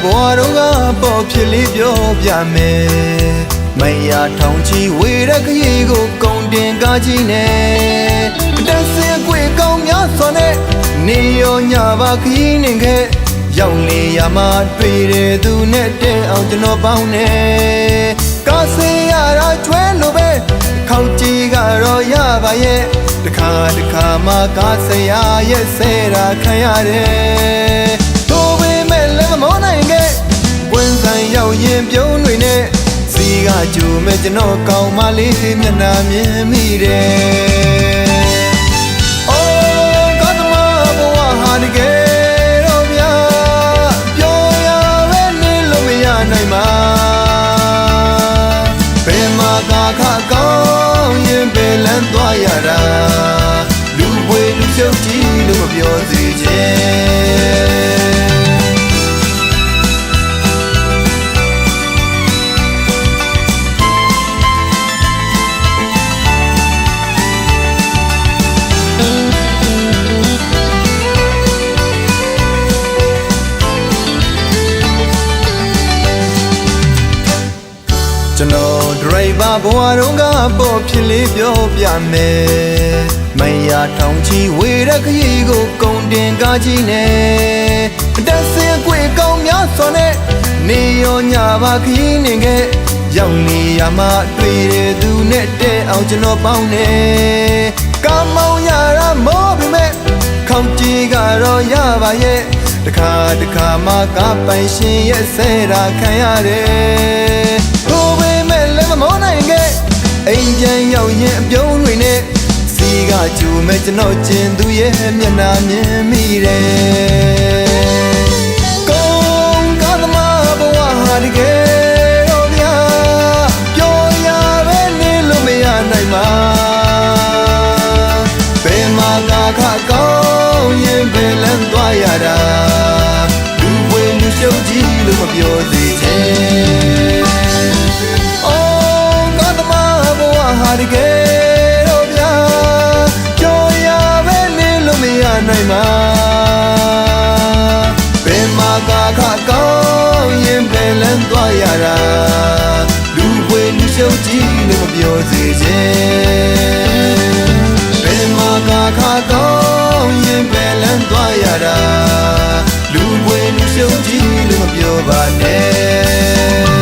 ဘဝတော့ကပေါ်ဖြစ်လေးပြောပြမယ်မရထောင်ချီဝေရခရီးကိုကုံတင်ကားကြီးနဲ့အတန်းစင်ကွေကောင်းများစွာနဲ့နေရောညပါခရီးနေခဲ့ရောက်လေရမှာတွေ့တယ်သူနဲ့တဲ့အောင်ကျွန်တော်ပေါင်းနေကားစေးရတာကျွဲလိုပဲခေါင်းကြီးကတော့ရပါရဲ့တခါတခါမှကားစရာရဲ့ဆဲတာခံရတယ်တို့ပေမဲ့လည်းမမောနိုင်ခဲ့ဝင်ဆိုင်ရောက်ရင်ပြုံးတွေနဲ့စီကကြိုမဲ့ကျွန်တော်ကောင်းမလေးမျက်နှာမြင်မိတယ်အိုးကားသမားဘဝဟာတကယ်တော့ဗျာပြောရပဲနေလို့မရနိုင်ပါဘယ်မှာကားခကောင်းရင်ဘယ်လမ်းသွားရတာလူပွေလူရှုပ်ကြီးလို့မပြောစေချင်ကျွန်တော်ဒရိုင်ဘာဘဝတော့ကပေါ်ဖြစ်လေးပြောပြမယ်မရထောင်ချီဝေရခရီးကိုကုံတင်ကားကြီးနဲ့အတန်းစင်ကွေကောင်းများစွာနဲ့နေရောညပါခရီးနေခဲ့ရောက်နေရမှာတွေ့တယ်သူနဲ့တဲ့အောင်ကျွန်တော်ပေါင်းနေကားမောင်းရတာမောပြီမဲ့ခေါင်းကြီးကတော့ရပါရဲ့တခါတခါမှကားပိုင်ရှင်ရဲ့ဆဲတာခံရတယ်မမောနိုင်ခဲ့အိမ်ပြန်ရောက်ရင်အပြုံးတွေနဲ့စီကကြိုမဲ့ကျွန်တော်ကျင်သူရဲ့မျက်နှာမြင်မိတယ်ကုန်းကားသမားဘဝဟာတကယ်တော့ဗျာပြောရပဲနေလို့မရနိုင်ပါဘယ်မှာကားခကောင်းရင်ဘယ်လမ်းသွားရတာလူပွေလူရှုပ်ကြီးလို့မပြောစေချင်ဟာတကယ်တော့ဗျာကြော်ရပဲနေလို့မရနိုင်ပါဘယ်မှာကားခကောင်းရင်ဘယ်လမ်းသွားရတာလူပွေလူရှုပ်ကြီးလို့မပြောစေချင်ဘယ်မှာကားခကောင်းရင်ဘယ်လမ်းသွားရတာလူပွေလူရှုပ်ကြီးလို့မပြောပါနဲ့